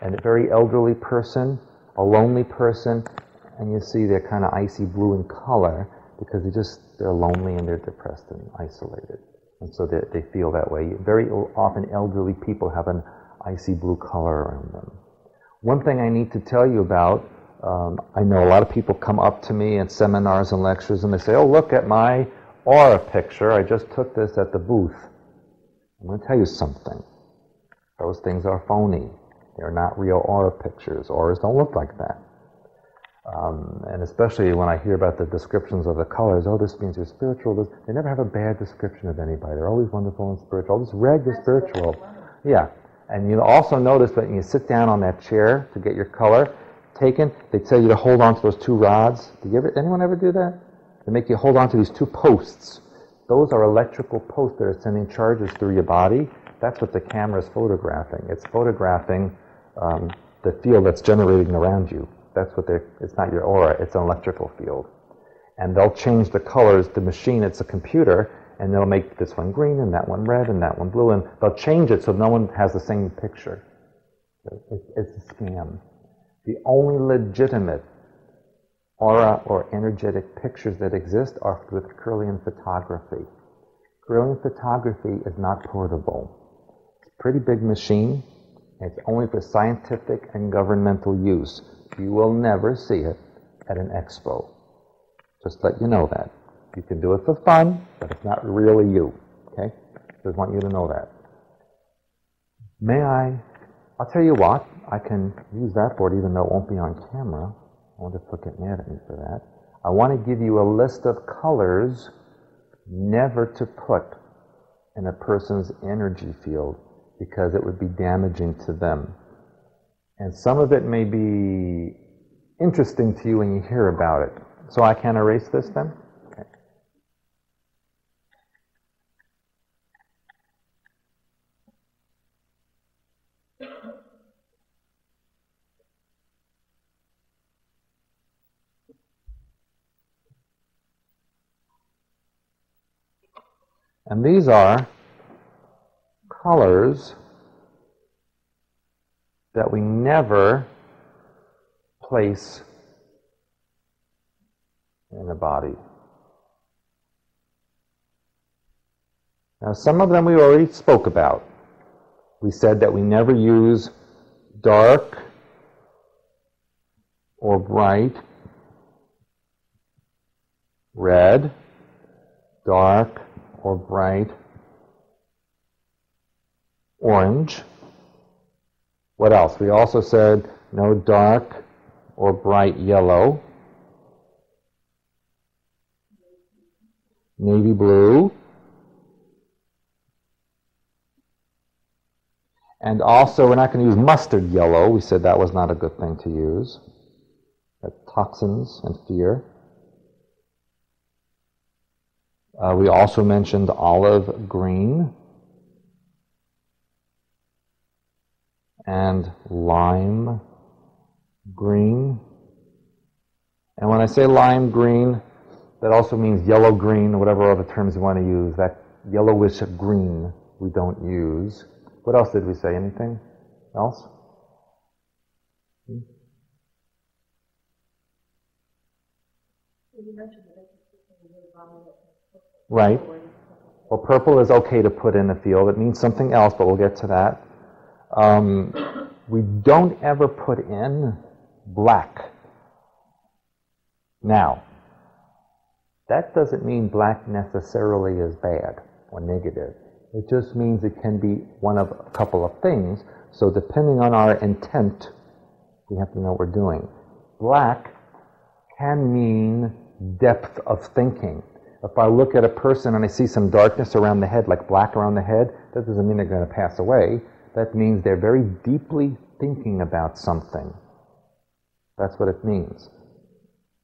and a very elderly person, a lonely person, and you see they're kind of icy blue in color because they're lonely and they're depressed and isolated. And so they feel that way. Very often elderly people have an icy blue color around them. One thing I need to tell you about, I know a lot of people come up to me at seminars and lectures and they say, oh, look at my aura picture. I just took this at the booth. I'm going to tell you something. Those things are phony. They're not real aura pictures. Auras don't look like that. And especially when I hear about the descriptions of the colors, oh, this means you're spiritual. They never have a bad description of anybody. They're always wonderful and spiritual. Oh, this red, you're spiritual. Yeah. And you also notice that when you sit down on that chair to get your color taken, they tell you to hold on to those two rods. Anyone ever do that? They make you hold on to these two posts. Those are electrical posts that are sending charges through your body. That's what the camera is photographing. It's photographing the field that's generating around you. That's what it's not your aura, it's an electrical field. And they'll change the colors, the machine, it's a computer, and they'll make this one green and that one red and that one blue, and they'll change it so no one has the same picture. It's a scam. The only legitimate aura or energetic pictures that exist are with Kirlian photography. Kirlian photography is not portable. It's a pretty big machine, and it's only for scientific and governmental use. You will never see it at an expo. Just let you know that. You can do it for fun, but it's not really you. Okay? Just want you to know that. I'll tell you what, I can use that board even though it won't be on camera. I wonder if they'll get mad at me for that. I want to give you a list of colors never to put in a person's energy field because it would be damaging to them. And some of it may be interesting to you when you hear about it. So I can erase this then? Okay. And these are colors that we never place in the body. Now, some of them we already spoke about. We said that we never use dark or bright red, dark or bright orange. What else? We also said no dark or bright yellow, navy blue, and also we're not going to use mustard yellow. We said that was not a good thing to use. That's toxins and fear. We also mentioned olive green and lime green. And when I say lime green, that also means yellow green, or whatever other terms you want to use. That yellowish green we don't use. What else did we say? Anything else? Right. Well, purple is okay to put in the field. It means something else, but we'll get to that. We don't ever put in black. Now, that doesn't mean black necessarily is bad or negative. It just means it can be one of a couple of things. So depending on our intent, we have to know what we're doing. Black can mean depth of thinking. If I look at a person and I see some darkness around the head, like black around the head, that doesn't mean they're going to pass away. That means they're very deeply thinking about something. That's what it means.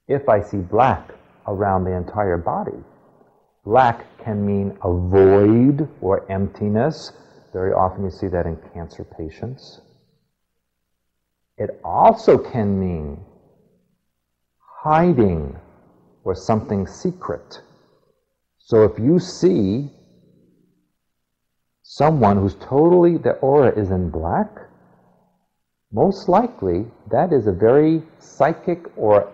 If I see black around the entire body, black can mean a void or emptiness. Very often you see that in cancer patients. It also can mean hiding or something secret. So if you see someone who's totally, their aura is in black, most likely that is a very psychic or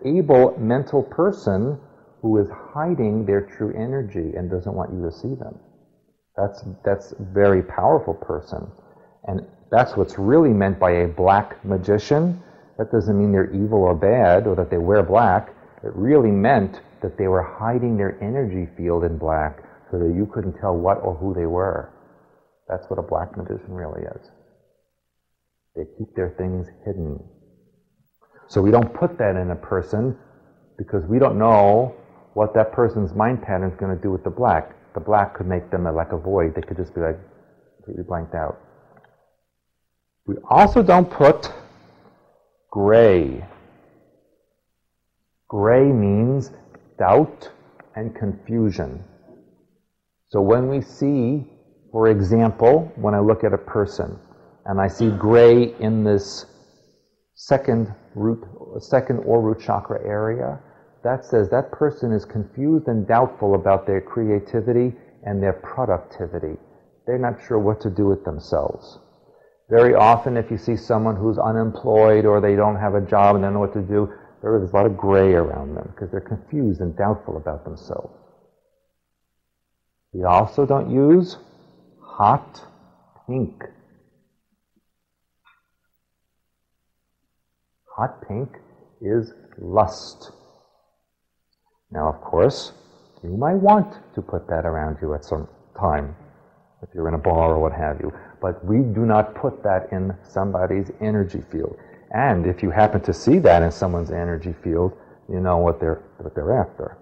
able mental person who is hiding their true energy and doesn't want you to see them. That's a very powerful person. And that's what's really meant by a black magician. That doesn't mean they're evil or bad or that they wear black. It really meant that they were hiding their energy field in black so that you couldn't tell what or who they were. That's what a black magician really is. They keep their things hidden. So we don't put that in a person because we don't know what that person's mind pattern is going to do with the black. The black could make them like a void. They could just be like completely blanked out. We also don't put gray. Gray means doubt and confusion. So when we see, for example, when I look at a person and I see gray in this second or root chakra area, that says that person is confused and doubtful about their creativity and their productivity. They're not sure what to do with themselves. Very often if you see someone who's unemployed or they don't have a job and they don't know what to do, there's a lot of gray around them because they're confused and doubtful about themselves. We also don't use hot pink. Hot pink is lust. Now, of course, you might want to put that around you at some time, if you're in a bar or what have you, but we do not put that in somebody's energy field. And if you happen to see that in someone's energy field, you know what they're after.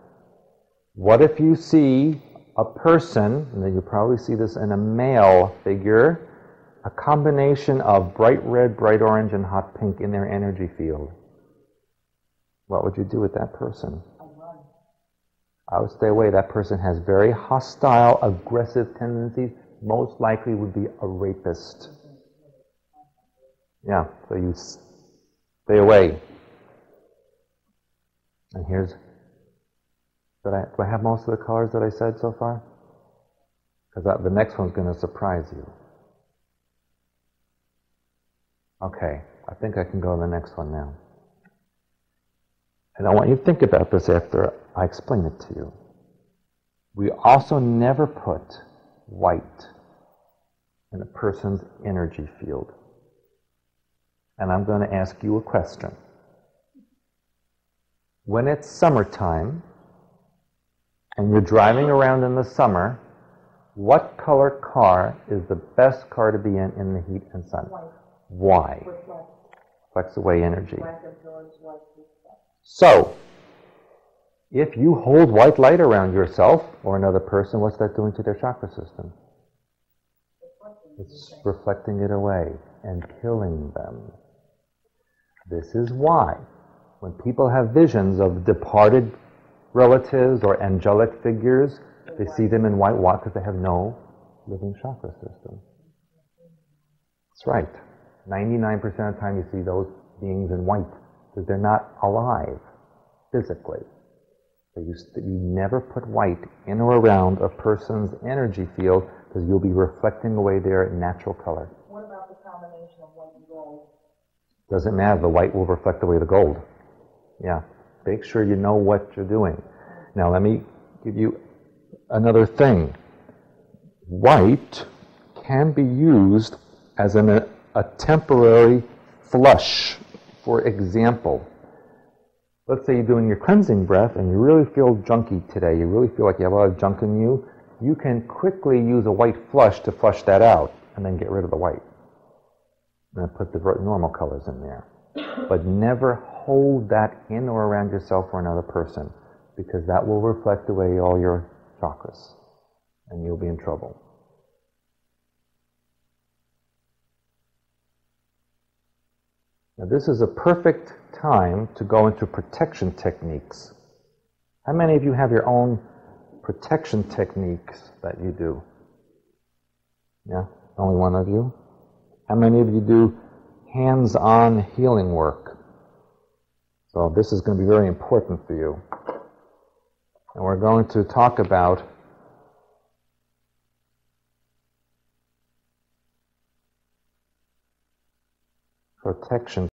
What if you see a person, and then you probably see this in a male figure, a combination of bright red, bright orange, and hot pink in their energy field? What would you do with that person? I would stay away. That person has very hostile, aggressive tendencies. Most likely would be a rapist. Yeah, so you stay away. And here's, do I have most of the colors that I said so far? Because the next one's going to surprise you. Okay, I think I can go to the next one now. And I want you to think about this after I explain it to you. We also never put white in a person's energy field. And I'm going to ask you a question. When it's summertime and you're driving around in the summer, what color car is the best car to be in the heat and sun? White. Why? Reflects away energy. Black absorbs white. So, if you hold white light around yourself or another person, what's that doing to their chakra system? It's reflecting it away and killing them. This is why when people have visions of departed relatives or angelic figures, they see them in white. Why? Because they have no living chakra system. That's right. 99% of the time you see those beings in white because they're not alive physically. So you never put white in or around a person's energy field because you'll be reflecting away their natural color. What about the combination of white and gold? Doesn't matter. The white will reflect away the gold. Yeah. Make sure you know what you're doing. Now let me give you another thing. White can be used as a temporary flush. For example, let's say you're doing your cleansing breath and you really feel junky today. You really feel like you have a lot of junk in you. You can quickly use a white flush to flush that out and then get rid of the white. And put the normal colors in there. But never hold that in or around yourself or another person because that will reflect away all your chakras and you'll be in trouble. Now this is a perfect time to go into protection techniques. How many of you have your own protection techniques that you do? Yeah? Only one of you? How many of you do hands-on healing work? So this is going to be very important for you. And we're going to talk about protection